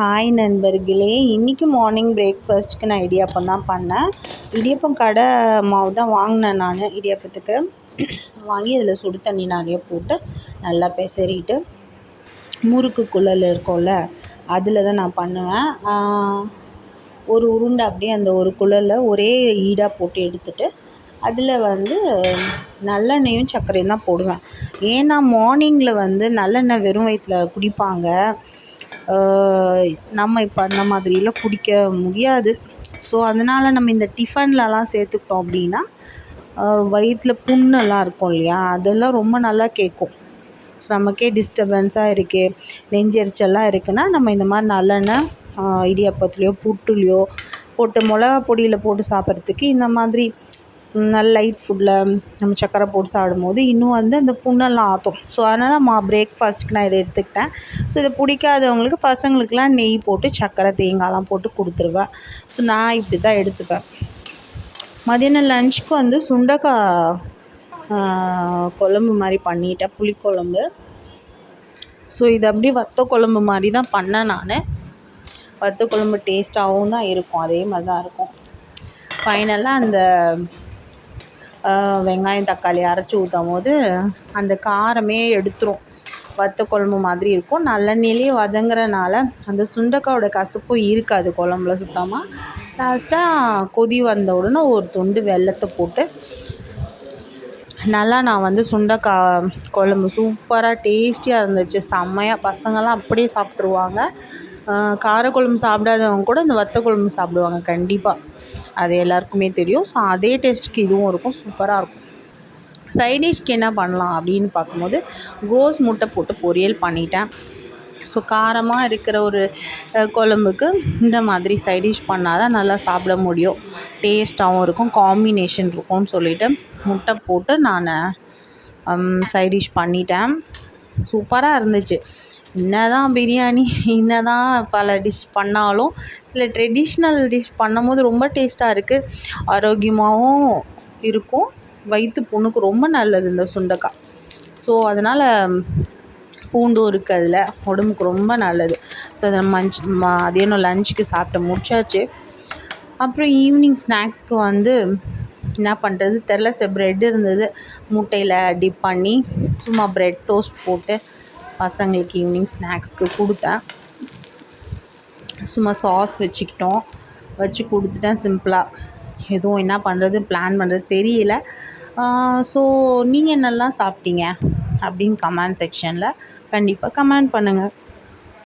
Hi நண்பர்களே, இன்றைக்கி morning பிரேக்ஃபாஸ்ட்டுக்கு நான் இடியாப்பம் தான் பண்ணேன். இடியாப்பம் கடை மாவு தான் வாங்கினேன் நான். இடியாப்பத்துக்கு வாங்கி அதில் சுடு தண்ணி நிறைய போட்டு நல்லா பெசறிட்டு முறுக்கு குழல் இருக்கும்ல, அதில் தான் நான் பண்ணுவேன். ஒரு உருண்டை அப்படியே அந்த ஒரு குழலில் ஒரே ஈடாக போட்டு எடுத்துகிட்டு அதில் நல்லெண்ணெயும் சர்க்கரையும் தான் போடுவேன். ஏன்னா மார்னிங்கில் நல்லெண்ணெய் வெறும் வயிற்றில் குடிப்பாங்க. நம்ம இப்போ அந்த மாதிரிலாம் குடிக்க முடியாது. ஸோ அதனால் நம்ம இந்த டிஃபன்லலாம் சேர்த்துக்கிட்டோம் அப்படின்னா வயிற்றில் புண்ணெல்லாம் இருக்கும் இல்லையா, அதெல்லாம் ரொம்ப நல்லா கேட்கும். ஸோ நமக்கே டிஸ்டர்பன்ஸாக இருக்குது, நெஞ்செரிச்சல்லாம் இருக்குன்னா நம்ம இந்த மாதிரி நல்லெண்ணெய் இடியாப்பத்துலேயோ புட்டுலேயோ போட்டு மிளகா பொடியில் போட்டு சாப்பிட்றதுக்கு இந்த மாதிரி நல்ல லைட் ஃபுட்டில் நம்ம சர்க்கரை போட்டு சாப்பிடும்போது இன்னும் அந்த புண்ணெல்லாம் ஆற்றும். ஸோ அதனால் பிரேக்ஃபாஸ்ட்டுக்கு நான் இதை எடுத்துக்கிட்டேன். ஸோ இதை பிடிக்காதவங்களுக்கு பசங்களுக்கெலாம் நெய் போட்டு சர்க்கரை தேங்காய்லாம் போட்டு கொடுத்துருவேன். ஸோ நான் இப்படி தான் எடுத்துப்பேன். மதியானம் லஞ்சுக்கு சுண்டக்காய் குழம்பு மாதிரி பண்ணிட்டேன், புளிக்குழம்பு. ஸோ இது அப்படியே வத்த குழம்பு மாதிரி தான் பண்ணேன் நான். வத்த குழம்பு டேஸ்ட்டாகவும் தான் இருக்கும், அதே மாதிரி தான் இருக்கும். ஃபைனலாக அந்த வெங்காயம் தக்காளி அரைச்சி ஊற்றும் போது அந்த காரமே எடுத்துரும். வத்த குழம்பு மாதிரி இருக்கும். நல்லெண்ணெயிலே வதங்குறனால அந்த சுண்டக்காயோட கசப்பும் இருக்காது குழம்புல சுத்தமாக. லாஸ்ட்டாக கொதி வந்த உடனே ஒரு துண்டு வெல்லத்தை போட்டு நல்லா நான் சுண்டக்காய் குழம்பு சூப்பராக டேஸ்டியாக இருந்துச்சு, செம்மையாக. பசங்கள்லாம் அப்படியே சாப்பிட்ருவாங்க. காரக்குழம்பு சாப்பிடாதவங்க கூட இந்த வத்த குழம்பு சாப்பிடுவாங்க கண்டிப்பாக, அது எல்லாருக்குமே தெரியும். ஸோ அதே டேஸ்ட்டுக்கு இதுவும் இருக்கும், சூப்பராக இருக்கும். சைடிஷ்க்கு என்ன பண்ணலாம் அப்படின்னு பார்க்கும்போது கோஸ் முட்டை போட்டு பொரியல் பண்ணிட்டேன். ஸோ காரமாக இருக்கிற ஒரு குழம்புக்கு இந்த மாதிரி சைடிஷ் பண்ணால் தான் நல்லா சாப்பிட முடியும், டேஸ்ட்டாகவும் இருக்கும், காம்பினேஷன் இருக்கும்னு சொல்லிவிட்டு முட்டை போட்டு நான் சைடிஷ் பண்ணிட்டேன். சூப்பராக இருந்துச்சு. என்ன தான் பிரியாணி, என்ன தான் பல டிஷ் பண்ணாலும் சில ட்ரெடிஷ்னல் டிஷ் பண்ணும்போது ரொம்ப டேஸ்ட்டாக இருக்குது, ஆரோக்கியமாகவும் இருக்கும், வயிற்று புண்ணுக்கு ரொம்ப நல்லது இந்த சுண்டக்காய். ஸோ அதனால் பூண்டும் இருக்குது அதில், உடம்புக்கு ரொம்ப நல்லது. ஸோ அதை மதியானம் லஞ்சுக்கு சாப்பிட்டு முடிச்சாச்சு. அப்புறம் ஈவினிங் ஸ்நாக்ஸ்க்கு என்ன பண்ணுறது தெரில. ப்ரெட் இருந்தது, முட்டையில் டிப் பண்ணி சும்மா ப்ரெட் டோஸ்ட் போட்டு பசங்களுக்கு ஈவினிங் ஸ்நாக்ஸ்க்கு கொடுத்தேன். சும்மா சாஸ் வச்சு கொடுத்துட்டேன் சிம்பிளாக. எதுவும் என்ன பண்ணுறது பிளான் பண்ணுறது தெரியல. ஸோ நீங்கள் என்னெல்லாம் சாப்பிட்டீங்க அப்படின்னு கமெண்ட் செக்ஷனில் கண்டிப்பாக கமெண்ட் பண்ணுங்கள்.